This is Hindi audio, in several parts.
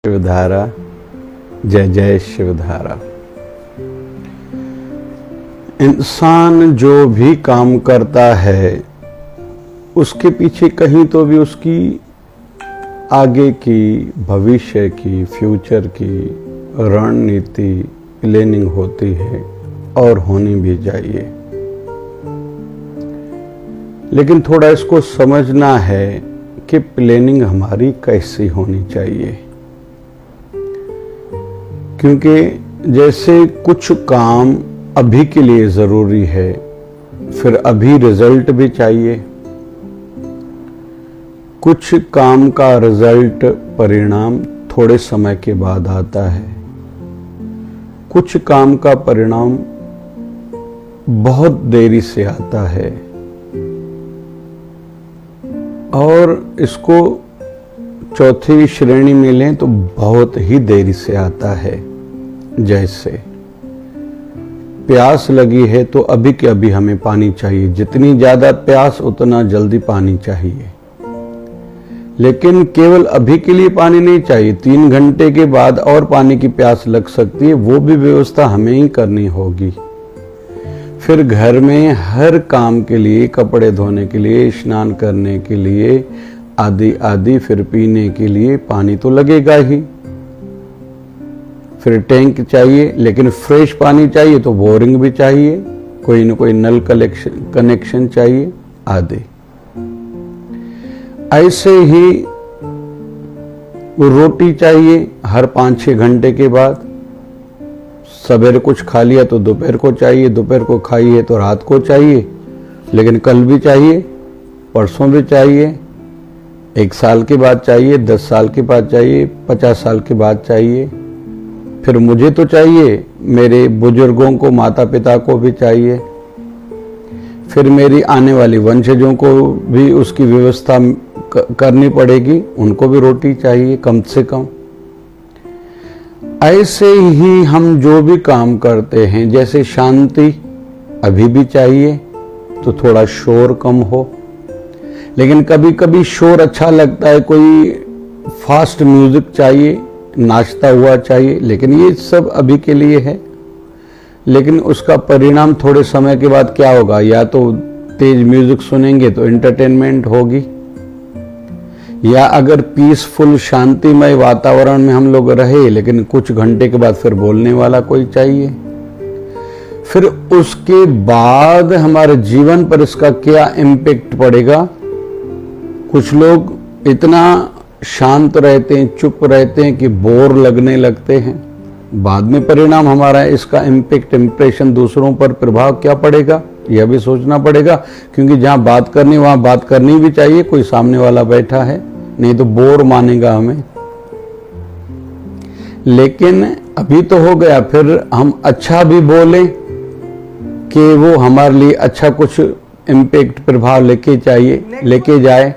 शिवधारा। जय जय शिवधारा। इंसान जो भी काम करता है उसके पीछे कहीं तो भी उसकी आगे की, भविष्य की, फ्यूचर की रणनीति, प्लानिंग होती है और होनी भी चाहिए। लेकिन थोड़ा इसको समझना है कि प्लानिंग हमारी कैसी होनी चाहिए, क्योंकि जैसे कुछ काम अभी के लिए जरूरी है, फिर अभी रिजल्ट भी चाहिए। कुछ काम का रिजल्ट, परिणाम थोड़े समय के बाद आता है। कुछ काम का परिणाम बहुत देरी से आता है और इसको चौथी श्रेणी में लें तो बहुत ही देरी से आता है। जैसे प्यास लगी है तो अभी के अभी हमें पानी चाहिए, जितनी ज्यादा प्यास उतना जल्दी पानी चाहिए। लेकिन केवल अभी के लिए पानी नहीं चाहिए, 3 घंटे के बाद और पानी की प्यास लग सकती है, वो भी व्यवस्था हमें ही करनी होगी। फिर घर में हर काम के लिए, कपड़े धोने के लिए, स्नान करने के लिए, आदि आदि, फिर पीने के लिए पानी तो लगेगा ही। फिर टैंक चाहिए, लेकिन फ्रेश पानी चाहिए तो बोरिंग भी चाहिए, कोई न कोई नल कनेक्शन चाहिए आदि। ऐसे ही रोटी चाहिए हर 5-6 घंटे के बाद। सवेरे कुछ खा लिया तो दोपहर को चाहिए, दोपहर को खाई है तो रात को चाहिए, लेकिन कल भी चाहिए, परसों भी चाहिए, 1 साल के बाद चाहिए, 10 साल के बाद चाहिए, 50 साल के बाद चाहिए। फिर मुझे तो चाहिए, मेरे बुजुर्गों को, माता पिता को भी चाहिए, फिर मेरी आने वाली वंशजों को भी उसकी व्यवस्था करनी पड़ेगी, उनको भी रोटी चाहिए कम से कम। ऐसे ही हम जो भी काम करते हैं, जैसे शांति अभी भी चाहिए तो थोड़ा शोर कम हो, लेकिन कभी कभी शोर अच्छा लगता है, कोई फास्ट म्यूजिक चाहिए, नाचता हुआ चाहिए, लेकिन ये सब अभी के लिए है। लेकिन उसका परिणाम थोड़े समय के बाद क्या होगा, या तो तेज म्यूजिक सुनेंगे तो एंटरटेनमेंट होगी, या अगर पीसफुल शांतिमय वातावरण में हम लोग रहे, लेकिन कुछ घंटे के बाद फिर बोलने वाला कोई चाहिए। फिर उसके बाद हमारे जीवन पर इसका क्या इम्पैक्ट पड़ेगा। कुछ लोग इतना शांत रहते हैं, चुप रहते हैं कि बोर लगने लगते हैं। बाद में परिणाम हमारा इसका इम्पैक्ट, इंप्रेशन दूसरों पर प्रभाव क्या पड़ेगा, यह भी सोचना पड़ेगा, क्योंकि जहां बात करनी वहां बात करनी भी चाहिए। कोई सामने वाला बैठा है, नहीं तो बोर मानेगा हमें। लेकिन अभी तो हो गया, फिर हम अच्छा भी बोलें कि वो हमारे लिए अच्छा कुछ इम्पैक्ट, प्रभाव लेके जाए,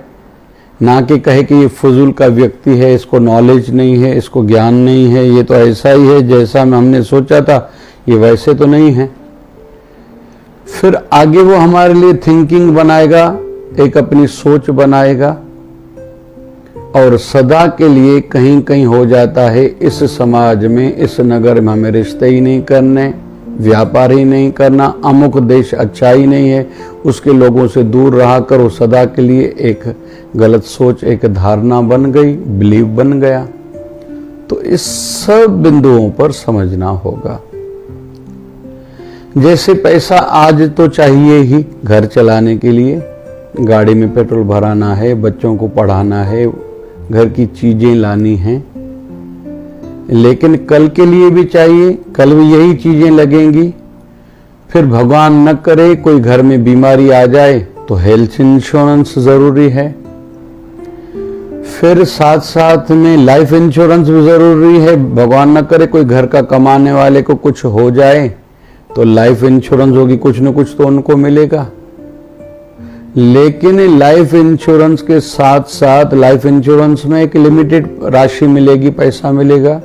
ना कि कहे कि ये फजूल का व्यक्ति है, इसको नॉलेज नहीं है, इसको ज्ञान नहीं है, ये तो ऐसा ही है जैसा हमने सोचा था, ये वैसे तो नहीं है। फिर आगे वो हमारे लिए थिंकिंग बनाएगा, एक अपनी सोच बनाएगा, और सदा के लिए कहीं कहीं हो जाता है इस समाज में, इस नगर में हमें रिश्ते ही नहीं करने, व्यापार ही नहीं करना, अमुक देश अच्छा ही नहीं है, उसके लोगों से दूर रहा करो। सदा के लिए एक गलत सोच, एक धारणा बन गई, बिलीव बन गया। तो इस सब बिंदुओं पर समझना होगा। जैसे पैसा आज तो चाहिए ही घर चलाने के लिए, गाड़ी में पेट्रोल भराना है, बच्चों को पढ़ाना है, घर की चीजें लानी हैं, लेकिन कल के लिए भी चाहिए, कल भी यही चीजें लगेंगी। फिर भगवान न करे कोई घर में बीमारी आ जाए तो हेल्थ इंश्योरेंस जरूरी है। फिर साथ साथ में लाइफ इंश्योरेंस भी जरूरी है। भगवान न करे कोई घर का कमाने वाले को कुछ हो जाए तो लाइफ इंश्योरेंस होगी, कुछ न कुछ तो उनको मिलेगा। लेकिन लाइफ इंश्योरेंस के साथ साथ लाइफ इंश्योरेंस में एक लिमिटेड राशि मिलेगी, पैसा मिलेगा।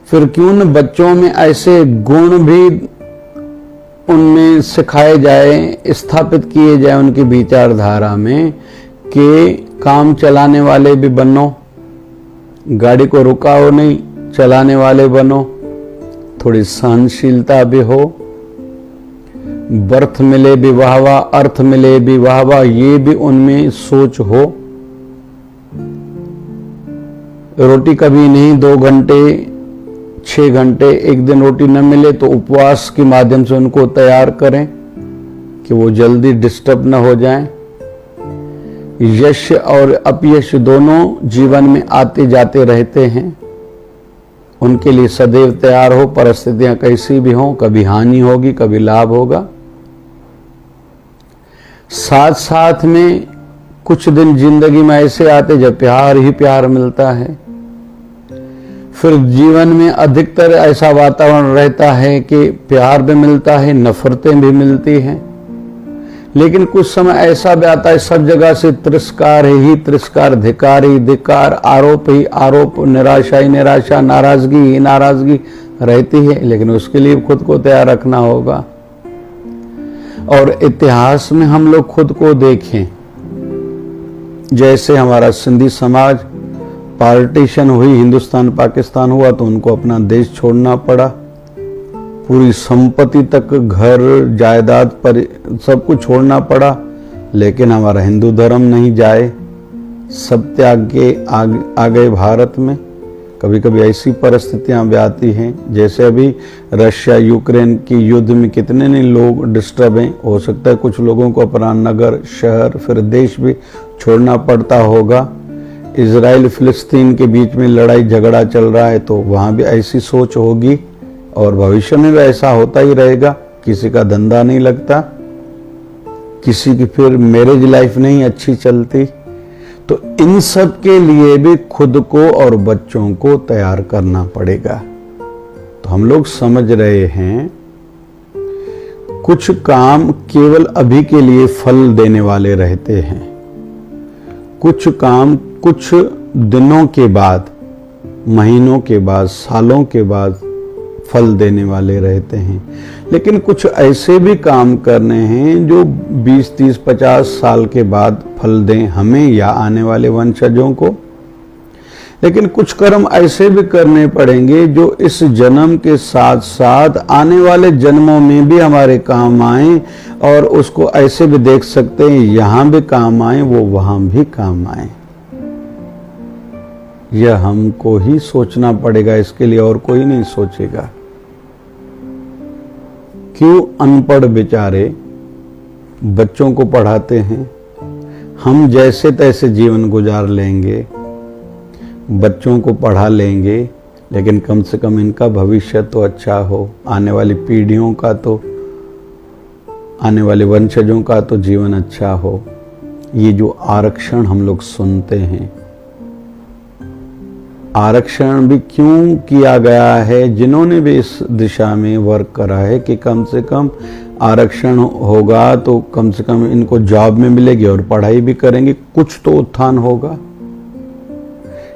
फिर क्यों न बच्चों में ऐसे गुण भी उनमें सिखाए जाए, स्थापित किए जाए उनकी विचारधारा में, कि काम चलाने वाले भी बनो, गाड़ी को रुकाओ नहीं, चलाने वाले बनो। थोड़ी सहनशीलता भी हो। बर्थ मिले भी वाहवा, अर्थ मिले भी वाहवा, ये भी उनमें सोच हो। रोटी कभी नहीं, 2 घंटे 6 घंटे, एक दिन रोटी न मिले तो उपवास के माध्यम से उनको तैयार करें कि वो जल्दी डिस्टर्ब न हो जाएं। यश और अपयश दोनों जीवन में आते जाते रहते हैं, उनके लिए सदैव तैयार हो। परिस्थितियां कैसी भी हों, कभी हानि होगी, कभी लाभ होगा। साथ साथ में कुछ दिन जिंदगी में ऐसे आते जब प्यार ही प्यार मिलता है। फिर जीवन में अधिकतर ऐसा वातावरण रहता है कि प्यार भी मिलता है, नफरतें भी मिलती हैं। लेकिन कुछ समय ऐसा भी आता है सब जगह से तिरस्कार ही तिरस्कार, धिक्कार ही धिक्कार, आरोप ही आरोप, निराशा ही निराशा, नाराजगी ही नाराजगी रहती है। लेकिन उसके लिए खुद को तैयार रखना होगा। और इतिहास में हम लोग खुद को देखें, जैसे हमारा सिंधी समाज पार्टीशन हुई, हिंदुस्तान पाकिस्तान हुआ तो उनको अपना देश छोड़ना पड़ा। पूरी संपत्ति तक, घर जायदाद पर सब कुछ छोड़ना पड़ा। लेकिन हमारा हिंदू धर्म नहीं जाए, सब त्याग के आ गए भारत में। कभी कभी ऐसी परिस्थितियां भी आती हैं, जैसे अभी रशिया यूक्रेन की युद्ध में कितने ने लोग डिस्टर्ब हैं। हो सकता है कुछ लोगों को अपना नगर, शहर, फिर देश भी छोड़ना पड़ता होगा। इजराइल फिलिस्तीन के बीच में लड़ाई झगड़ा चल रहा है तो वहां भी ऐसी सोच होगी और भविष्य में भी ऐसा होता ही रहेगा। किसी का धंधा नहीं लगता, किसी की फिर मैरिज लाइफ नहीं अच्छी चलती। तो इन सब के लिए भी खुद को और बच्चों को तैयार करना पड़ेगा। तो हम लोग समझ रहे हैं कुछ काम केवल अभी के लिए फल देने वाले रहते हैं, कुछ काम कुछ दिनों के बाद, महीनों के बाद, सालों के बाद फल देने वाले रहते हैं। लेकिन कुछ ऐसे भी काम करने हैं जो 20, 30, 50 साल के बाद फल दें हमें या आने वाले वंशजों को। लेकिन कुछ कर्म ऐसे भी करने पड़ेंगे जो इस जन्म के साथ साथ आने वाले जन्मों में भी हमारे काम आए, और उसको ऐसे भी देख सकते हैं यहां भी काम आए, वो वहां भी काम आए। यह हमको ही सोचना पड़ेगा, इसके लिए और कोई नहीं सोचेगा। क्यों अनपढ़ बेचारे बच्चों को पढ़ाते हैं, हम जैसे तैसे जीवन गुजार लेंगे, बच्चों को पढ़ा लेंगे, लेकिन कम से कम इनका भविष्य तो अच्छा हो, आने वाली पीढ़ियों का तो, आने वाले वंशजों का तो जीवन अच्छा हो। ये जो आरक्षण हम लोग सुनते हैं, आरक्षण भी क्यों किया गया है? जिन्होंने भी इस दिशा में वर्क करा है कि कम से कम आरक्षण होगा तो कम से कम इनको जॉब में मिलेगी और पढ़ाई भी करेंगे, कुछ तो उत्थान होगा।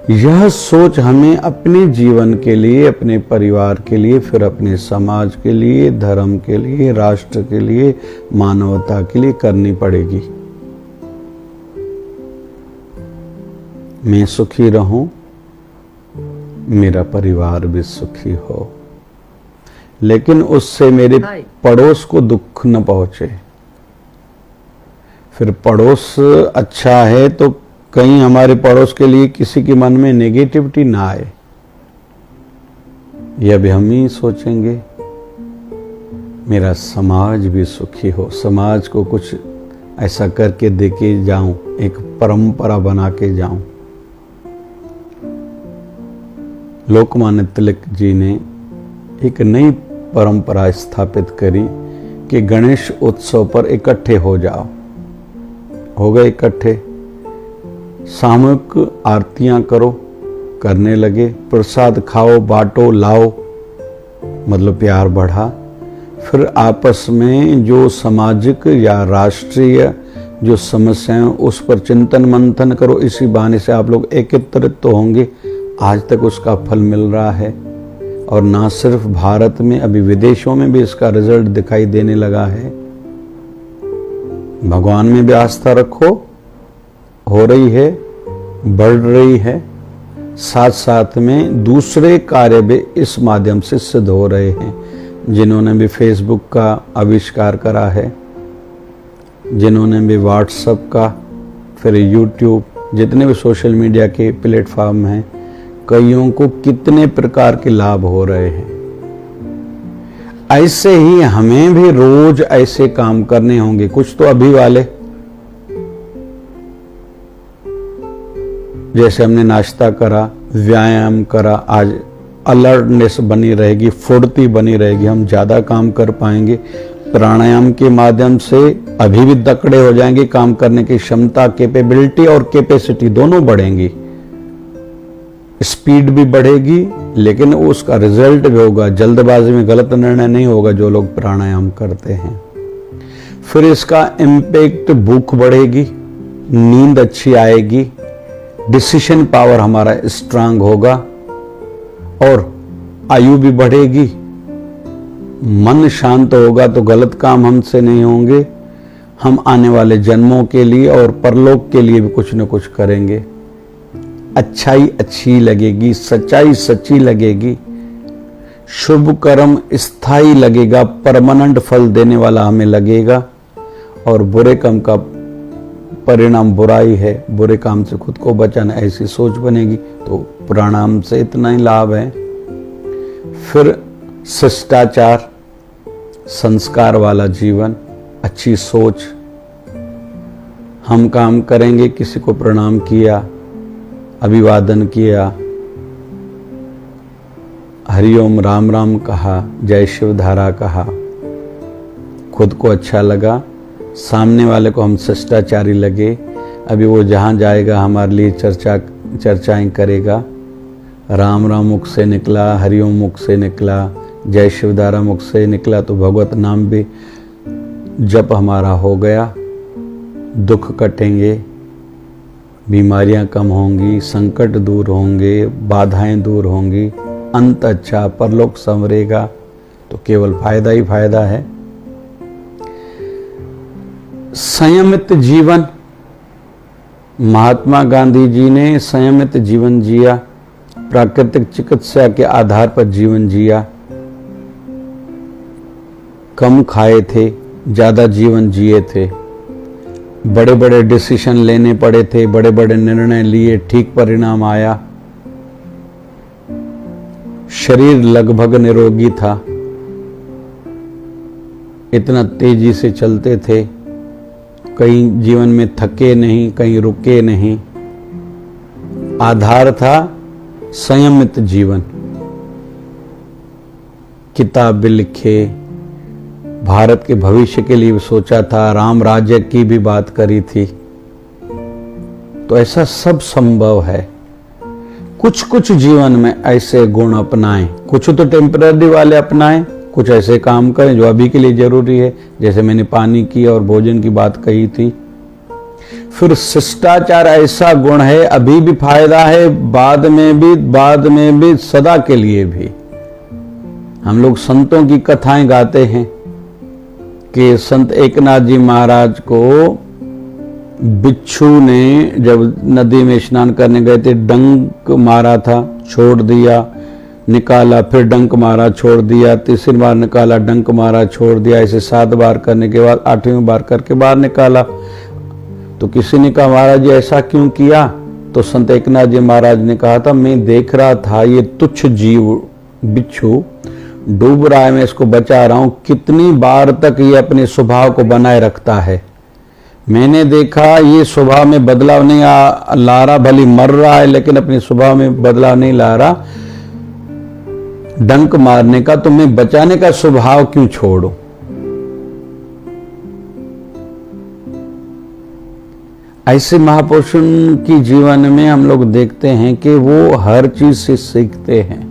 यह सोच हमें अपने जीवन के लिए, अपने परिवार के लिए, फिर अपने समाज के लिए, धर्म के लिए, राष्ट्र के लिए, मानवता के लिए करनी पड़ेगी। मैं सुखी रहूं, मेरा परिवार भी सुखी हो, लेकिन उससे मेरे पड़ोस को दुख न पहुंचे। फिर पड़ोस अच्छा है तो कहीं हमारे पड़ोस के लिए किसी के मन में नेगेटिविटी ना आए, यह भी हम ही सोचेंगे। मेरा समाज भी सुखी हो, समाज को कुछ ऐसा करके देके जाऊं, एक परंपरा बना के जाऊं। लोकमान्य तिलक जी ने एक नई परंपरा स्थापित करी कि गणेश उत्सव पर इकट्ठे हो जाओ। हो गए इकट्ठे, सामूहिक आरतियां करो, करने लगे, प्रसाद खाओ, बांटो, लाओ, मतलब प्यार बढ़ा। फिर आपस में जो सामाजिक या राष्ट्रीय जो समस्याएं उस पर चिंतन मंथन करो। इसी बहाने से आप लोग एकत्रित तो होंगे। आज तक उसका फल मिल रहा है, और ना सिर्फ भारत में, अभी विदेशों में भी इसका रिजल्ट दिखाई देने लगा है। भगवान में भी आस्था रखो, हो रही है, बढ़ रही है। साथ साथ में दूसरे कार्य भी इस माध्यम से सिद्ध हो रहे हैं। जिन्होंने भी फेसबुक का आविष्कार करा है, जिन्होंने भी व्हाट्सएप का, फिर यूट्यूब, जितने भी सोशल मीडिया के प्लेटफॉर्म हैं, कईयों को कितने प्रकार के लाभ हो रहे हैं। ऐसे ही हमें भी रोज ऐसे काम करने होंगे। कुछ तो अभी वाले, जैसे हमने नाश्ता करा, व्यायाम करा, आज अलर्टनेस बनी रहेगी, फुर्ती बनी रहेगी, हम ज्यादा काम कर पाएंगे। प्राणायाम के माध्यम से अभी भी तकड़े हो जाएंगे, काम करने की क्षमता, कैपेबिलिटी और कैपेसिटी दोनों बढ़ेंगी, स्पीड भी बढ़ेगी, लेकिन उसका रिजल्ट भी होगा। जल्दबाजी में गलत निर्णय नहीं होगा जो लोग प्राणायाम करते हैं। फिर इसका इम्पैक्ट, भूख बढ़ेगी, नींद अच्छी आएगी, डिसीजन पावर हमारा स्ट्रांग होगा और आयु भी बढ़ेगी। मन शांत होगा तो गलत काम हमसे नहीं होंगे। हम आने वाले जन्मों के लिए और परलोक के लिए भी कुछ न कुछ करेंगे। अच्छाई अच्छी लगेगी, सच्चाई सच्ची लगेगी, शुभ कर्म स्थायी लगेगा, परमानेंट फल देने वाला हमें लगेगा। और बुरे कर्म का परिणाम बुराई है, बुरे काम से खुद को बचाना, ऐसी सोच बनेगी। तो प्राणायाम से इतना ही लाभ है। फिर शिष्टाचार, संस्कार वाला जीवन, अच्छी सोच। हम काम करेंगे, किसी को प्रणाम किया, अभिवादन किया, हरिओम राम राम कहा, जय शिवधारा कहा, खुद को अच्छा लगा, सामने वाले को हम शिष्टाचारी लगे। अभी वो जहाँ जाएगा हमारे लिए चर्चाएं करेगा। राम राम मुख से निकला, हरिओम मुख से निकला, जय शिवधारा मुख से निकला, तो भगवत नाम भी जप हमारा हो गया। दुख कटेंगे, बीमारियां कम होंगी, संकट दूर होंगे, बाधाएं दूर होंगी, अंत अच्छा, परलोक संवरेगा। तो केवल फायदा ही फायदा है। संयमित जीवन, महात्मा गांधी जी ने संयमित जीवन जिया, प्राकृतिक चिकित्सा के आधार पर जीवन जिया। कम खाए थे, ज्यादा जीवन जिए थे, बड़े बड़े डिसीजन लेने पड़े थे, बड़े बड़े निर्णय लिए, ठीक परिणाम आया। शरीर लगभग निरोगी था, इतना तेजी से चलते थे, कहीं जीवन में थके नहीं, कहीं रुके नहीं। आधार था संयमित जीवन। किताब भी लिखे, भारत के भविष्य के लिए भी सोचा था, राम राज्य की भी बात करी थी। तो ऐसा सब संभव है। कुछ कुछ जीवन में ऐसे गुण अपनाएं, कुछ तो टेम्पररी वाले अपनाएं, कुछ ऐसे काम करें जो अभी के लिए जरूरी है, जैसे मैंने पानी की और भोजन की बात कही थी। फिर शिष्टाचार ऐसा गुण है, अभी भी फायदा है, बाद में भी सदा के लिए भी। हम लोग संतों की कथाएं गाते हैं कि संत एकनाथ जी महाराज को बिच्छू ने जब नदी में स्नान करने गए थे, डंक मारा था, छोड़ दिया, निकाला, फिर डंक मारा, छोड़ दिया, तीसरी बार निकाला, डंक मारा, छोड़ दिया। ऐसे 7 बार करने के बाद 8वीं बार करके बाहर निकाला। तो किसी ने कहा महाराज जी ऐसा क्यों किया? तो संत एकनाथ जी महाराज ने कहा था, मैं देख रहा था ये तुच्छ जीव बिच्छू डूब रहा है, मैं इसको बचा रहा हूं, कितनी बार तक ये अपने स्वभाव को बनाए रखता है। मैंने देखा ये स्वभाव में बदलाव नहीं ला रहा, भले मर रहा है लेकिन अपने स्वभाव में बदलाव नहीं ला रहा डंक मारने का, तो मैं बचाने का स्वभाव क्यों छोड़ूं? ऐसे महापुरुषों की जीवन में हम लोग देखते हैं कि वो हर चीज से सीखते हैं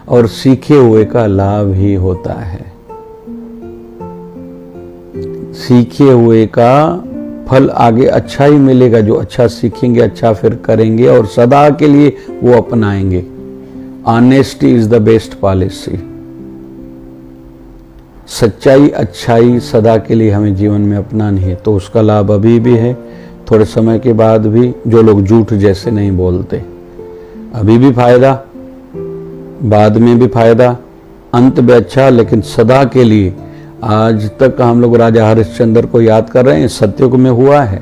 और सीखे हुए का लाभ ही होता है। सीखे हुए का फल आगे अच्छा ही मिलेगा। जो अच्छा सीखेंगे, अच्छा फिर करेंगे और सदा के लिए वो अपनाएंगे। Honesty is the best policy. सच्चाई, अच्छाई सदा के लिए हमें जीवन में अपनानी है, तो उसका लाभ अभी भी है, थोड़े समय के बाद भी। जो लोग झूठ जैसे नहीं बोलते, अभी भी फायदा, बाद में भी फायदा, अंत भी अच्छा, लेकिन सदा के लिए। आज तक हम लोग राजा हरिश्चंद्र को याद कर रहे हैं, सतयुग में हुआ है।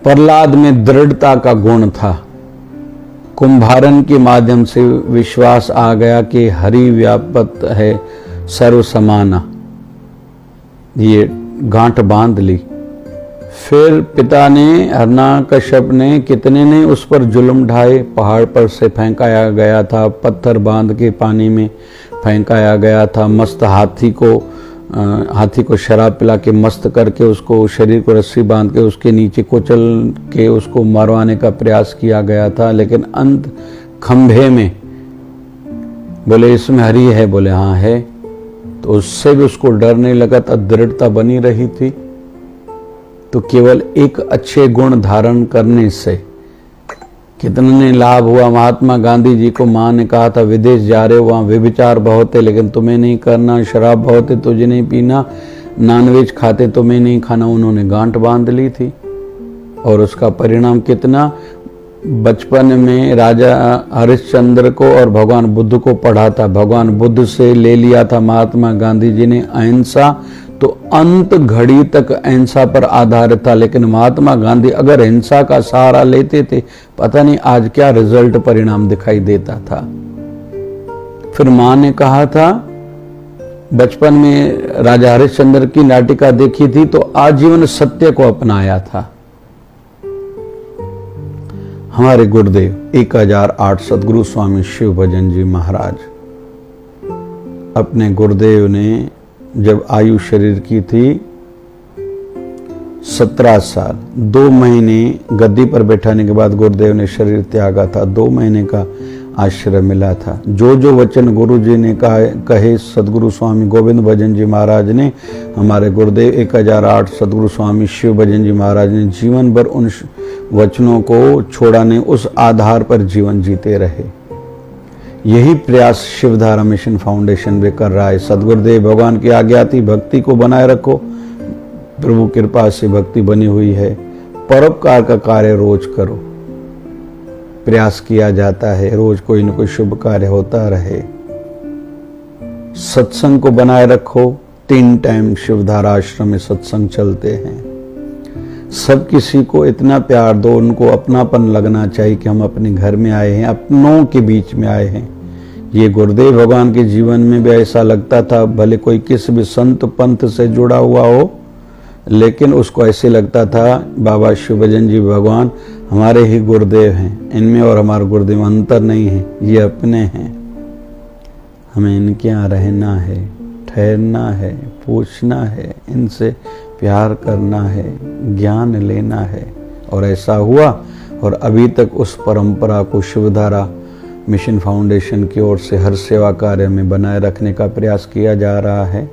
प्रहलाद में दृढ़ता का गुण था। कुंभारन के माध्यम से विश्वास आ गया कि हरि व्यापक है सर्व समाना, ये गांठ बांध ली। फिर पिता ने, हिरण्यकश्यप ने, कितने ने उस पर जुल्म ढाए। पहाड़ पर से फेंकाया गया था, पत्थर बांध के पानी में फेंकाया गया था, मस्त हाथी को शराब पिला के मस्त करके उसको शरीर को रस्सी बांध के उसके नीचे कुचल के उसको मरवाने का प्रयास किया गया था। लेकिन अंत खंभे में बोले इसमें हरि है, बोले हाँ है, तो उससे भी उसको डर नहीं लगा था, दृढ़ता बनी रही थी। तो केवल एक अच्छे गुण धारण करने से कितने लाभ हुआ। महात्मा गांधी जी को माँ ने कहा था विदेश जा रहे हो, वहां व्यभिचार बहुत है लेकिन तुम्हें नहीं करना, शराब बहुत है तुझे नहीं पीना, नॉनवेज खाते तुम्हें नहीं खाना। उन्होंने गांठ बांध ली थी और उसका परिणाम कितना। बचपन में राजा हरिश्चंद्र को और भगवान बुद्ध को पढ़ा था, भगवान बुद्ध से ले लिया था महात्मा गांधी जी ने अहिंसा, तो अंत घड़ी तक अहिंसा पर आधारित था। लेकिन महात्मा गांधी अगर हिंसा का सहारा लेते थे, पता नहीं आज क्या रिजल्ट परिणाम दिखाई देता था। फिर मां ने कहा था, बचपन में राजा हरिश्चंद्र की नाटिका देखी थी तो आजीवन सत्य को अपनाया था। हमारे गुरुदेव 1008 सदगुरु स्वामी शिव भजन जी महाराज, अपने गुरुदेव ने जब आयु शरीर की थी 17 साल, 2 महीने गद्दी पर बैठाने के बाद गुरुदेव ने शरीर त्यागा था। 2 महीने का आश्रय मिला था। जो जो वचन गुरु जी ने कहे सदगुरु स्वामी गोविंद भजन जी महाराज ने, हमारे गुरुदेव 1008 सदगुरु स्वामी शिव भजन जी महाराज ने जीवन भर उन वचनों को छोड़ा नहीं, उस आधार पर जीवन जीते रहे। यही प्रयास शिवधारा मिशन फाउंडेशन भी कर रहा है। सदगुरुदेव भगवान की आज्ञा थी भक्ति को बनाए रखो, प्रभु कृपा से भक्ति बनी हुई है। परोपकार का कार्य रोज करो, प्रयास किया जाता है, रोज कोई न कोई शुभ कार्य होता रहे। सत्संग को बनाए रखो, 3 टाइम शिवधारा आश्रम में सत्संग चलते हैं। सब किसी को इतना प्यार दो, उनको अपनापन लगना चाहिए कि हम अपने घर में आए हैं, अपनों के बीच में आए हैं। ये गुरुदेव भगवान के जीवन में भी ऐसा लगता था, भले कोई किस भी संत पंथ से जुड़ा हुआ हो, लेकिन उसको ऐसे लगता था बाबा शिवभजन जी भगवान हमारे ही गुरुदेव हैं, इनमें और हमारे गुरुदेव अंतर नहीं है, ये अपने हैं। हमें इनके यहाँ रहना है, ठहरना है, पूछना है, इनसे प्यार करना है, ज्ञान लेना है। और ऐसा हुआ, और अभी तक उस परंपरा को शिवधारा मिशन फाउंडेशन की ओर से हर सेवा कार्य में बनाए रखने का प्रयास किया जा रहा है।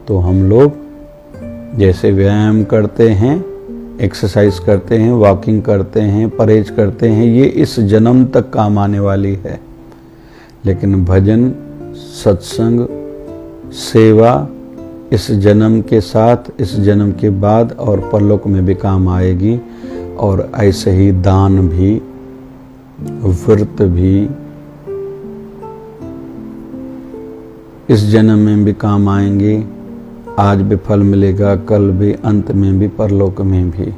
तो हम लोग जैसे व्यायाम करते हैं, एक्सरसाइज करते हैं, वॉकिंग करते हैं, परहेज करते हैं, ये इस जन्म तक काम आने वाली है। लेकिन भजन, सत्संग, सेवा इस जन्म के साथ, इस जन्म के बाद और परलोक में भी काम आएगी। और ऐसे ही दान भी, व्रत भी इस जन्म में भी काम आएंगे। आज भी फल मिलेगा, कल भी, अंत में भी, परलोक में भी।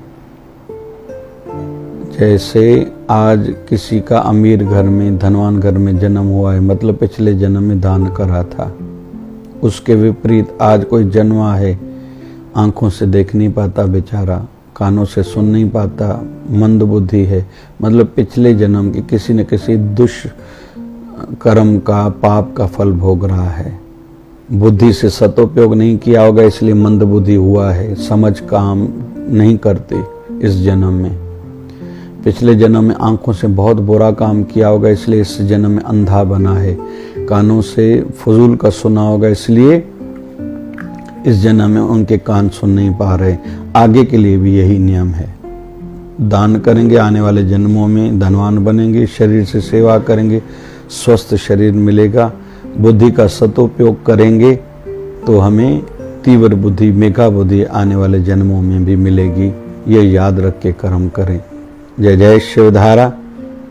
जैसे आज किसी का अमीर घर में, धनवान घर में जन्म हुआ है, मतलब पिछले जन्म में दान करा था। उसके विपरीत आज कोई जन्मा है, आंखों से देख नहीं पाता बेचारा, कानों से सुन नहीं पाता, मंद बुद्धि है, मतलब पिछले जन्म के किसी न किसी दुष्कर्म का, पाप का फल भोग रहा है। बुद्धि से सदुपयोग नहीं किया होगा, इसलिए मंद बुद्धि हुआ है, समझ काम नहीं करती इस जन्म में। पिछले जन्म में आंखों से बहुत बुरा काम किया होगा, इसलिए इस जन्म में अंधा बना है। कानों से फजूल का सुना होगा, इसलिए इस जन्म में उनके कान सुन नहीं पा रहे। आगे के लिए भी यही नियम है। दान करेंगे, आने वाले जन्मों में धनवान बनेंगे, शरीर से सेवा करेंगे, स्वस्थ शरीर मिलेगा। बुद्धि का सदुपयोग करेंगे तो हमें तीव्र बुद्धि, मेघा बुद्धि आने वाले जन्मों में भी मिलेगी। ये याद रख के कर्म करें। जय जय शिवधारा,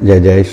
जय जय